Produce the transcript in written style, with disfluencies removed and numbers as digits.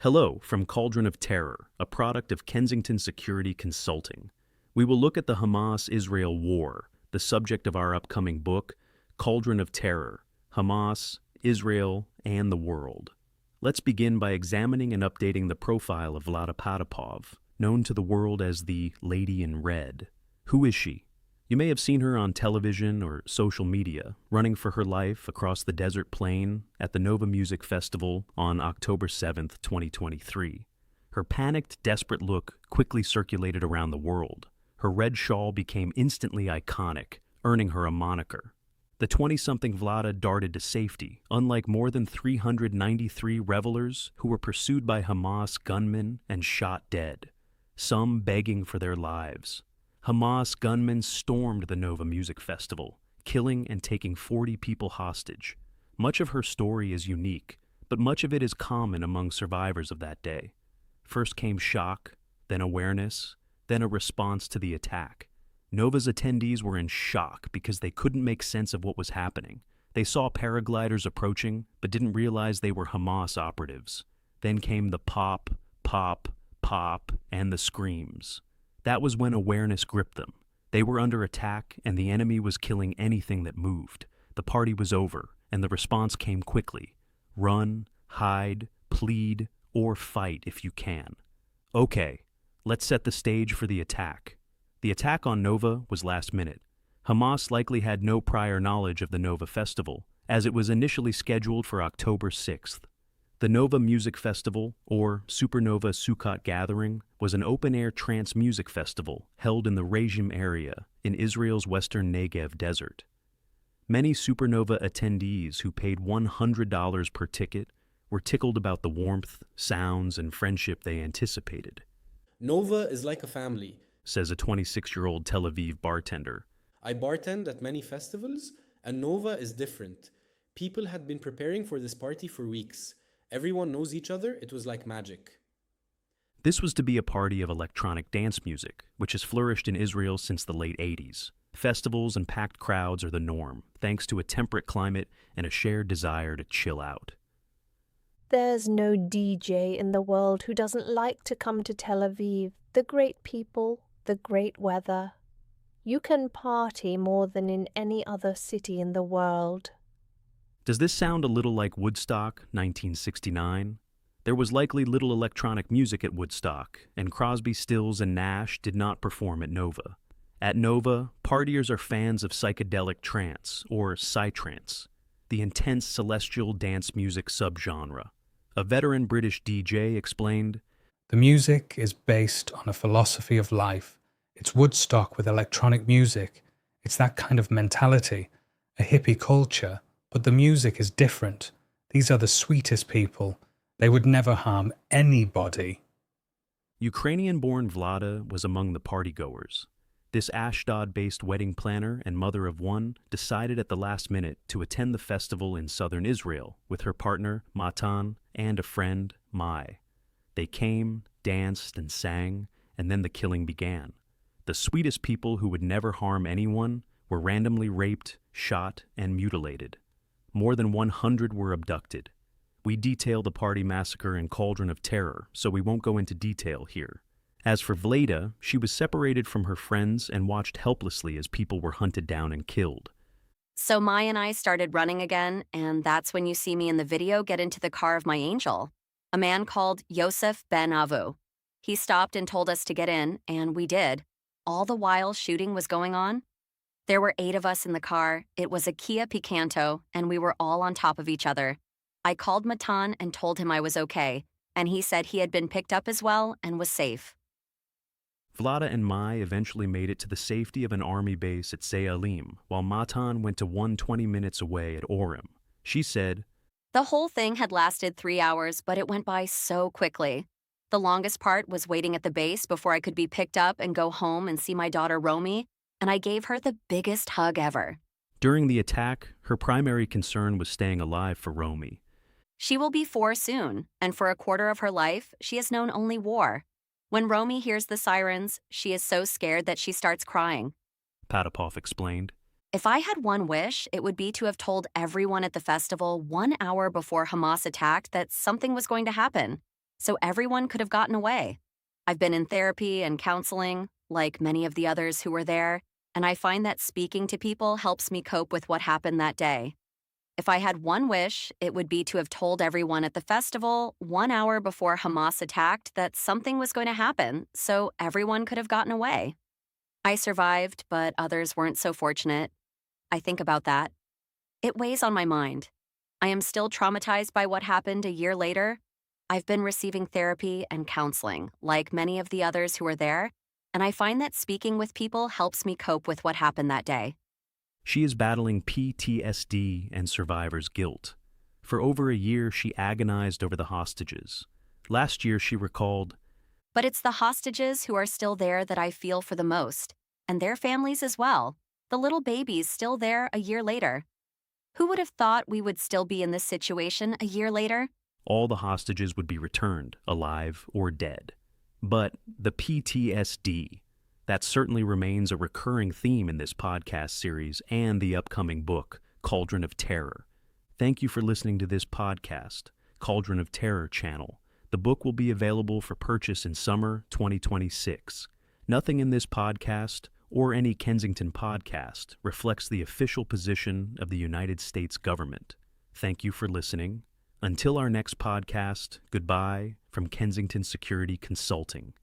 Hello from Cauldron of Terror, a product of Kensington Security Consulting. We will look at the Hamas-Israel war, the subject of our upcoming book, Cauldron of Terror, Hamas, Israel, and the World. Let's begin by examining and updating the profile of Vlada, known to the world as the Lady in Red. Who is she? You may have seen her on television or social media, running for her life across the desert plain at the Nova Music Festival on October 7th, 2023. Her panicked, desperate look quickly circulated around the world. Her red shawl became instantly iconic, earning her a moniker. The 20-something Vlada darted to safety, unlike more than 393 revelers who were pursued by Hamas gunmen and shot dead, some begging for their lives. Hamas gunmen stormed the Nova Music Festival, killing and taking 40 people hostage. Much of her story is unique, but much of it is common among survivors of that day. First came shock, then awareness, then a response to the attack. Nova's attendees were in shock because they couldn't make sense of what was happening. They saw paragliders approaching, but didn't realize they were Hamas operatives. Then came the pop, pop, pop, and the screams. That was when awareness gripped them. They were under attack, and the enemy was killing anything that moved. The party was over, and the response came quickly. Run, hide, plead, or fight if you can. Okay, let's set the stage for the attack. The attack on Nova was last minute. Hamas likely had no prior knowledge of the Nova Festival, as it was initially scheduled for October 6th. The Nova Music Festival, or Supernova Sukkot Gathering, was an open-air trance music festival held in the Rejim area in Israel's western Negev desert. Many Supernova attendees who paid $100 per ticket were tickled about the warmth, sounds, and friendship they anticipated. Nova is like a family, says a 26-year-old Tel Aviv bartender. I bartend at many festivals, and Nova is different. People had been preparing for this party for weeks. Everyone knows each other. It was like magic. This was to be a party of electronic dance music, which has flourished in Israel since the late 80s. Festivals and packed crowds are the norm, thanks to a temperate climate and a shared desire to chill out. There's no DJ in the world who doesn't like to come to Tel Aviv. The great people, the great weather. You can party more than in any other city in the world. Does this sound a little like Woodstock, 1969? There was likely little electronic music at Woodstock, and Crosby, Stills, and Nash did not perform at Nova. At Nova, partiers are fans of psychedelic trance, or psytrance, the intense celestial dance music subgenre. A veteran British DJ explained, "The music is based on a philosophy of life. It's Woodstock with electronic music. It's that kind of mentality, a hippie culture. But the music is different. These are the sweetest people. They would never harm anybody." Ukrainian-born Vlada was among the partygoers. This Ashdod-based wedding planner and mother of one decided at the last minute to attend the festival in southern Israel with her partner, Matan, and a friend, Mai. They came, danced, and sang, and then the killing began. The sweetest people who would never harm anyone were randomly raped, shot, and mutilated. More than 100 were abducted. We detail the party massacre in Cauldron of Terror, so we won't go into detail here. As for Vlada, she was separated from her friends and watched helplessly as people were hunted down and killed. So Mai and I started running again, and that's when you see me in the video get into the car of my angel, a man called Yosef Ben Avu. He stopped and told us to get in, and we did. All the while shooting was going on. There were 8 of us in the car. It was a Kia Picanto, and we were all on top of each other. I called Matan and told him I was okay, and he said he had been picked up as well and was safe. Vlada and Mai eventually made it to the safety of an army base at Ze'alim, while Matan went to one 20 minutes away at Orem. She said, "The whole thing had lasted 3 hours, but it went by so quickly. The longest part was waiting at the base before I could be picked up and go home and see my daughter Romy, and I gave her the biggest hug ever." During the attack, her primary concern was staying alive for Romy. She will be 4 soon, and for a quarter of her life, she has known only war. When Romy hears the sirens, she is so scared that she starts crying. Patapov explained. If I had one wish, it would be to have told everyone at the festival 1 hour before Hamas attacked that something was going to happen. so everyone could have gotten away. I've been in therapy and counseling, like many of the others who were there, and I find that speaking to people helps me cope with what happened that day. If I had one wish, it would be to have told everyone at the festival 1 hour before Hamas attacked that something was going to happen, so everyone could have gotten away. I survived, but others weren't so fortunate. I think about that. It weighs on my mind. I am still traumatized by what happened a year later. I've been receiving therapy and counseling, like many of the others who were there, and I find that speaking with people helps me cope with what happened that day. She is battling PTSD and survivor's guilt. For over a year, she agonized over the hostages. Last year, she recalled, But it's the hostages who are still there that I feel for the most, and their families as well. The little babies still there a year later. Who would have thought we would still be in this situation a year later? all the hostages would be returned, alive or dead. But the PTSD, that certainly remains a recurring theme in this podcast series and the upcoming book, Cauldron of Terror. Thank you for listening to this podcast, Cauldron of Terror channel. The book will be available for purchase in summer 2026. Nothing in this podcast or any Kensington podcast reflects the official position of the United States government. Thank you for listening. Until our next podcast, goodbye from Kensington Security Consulting.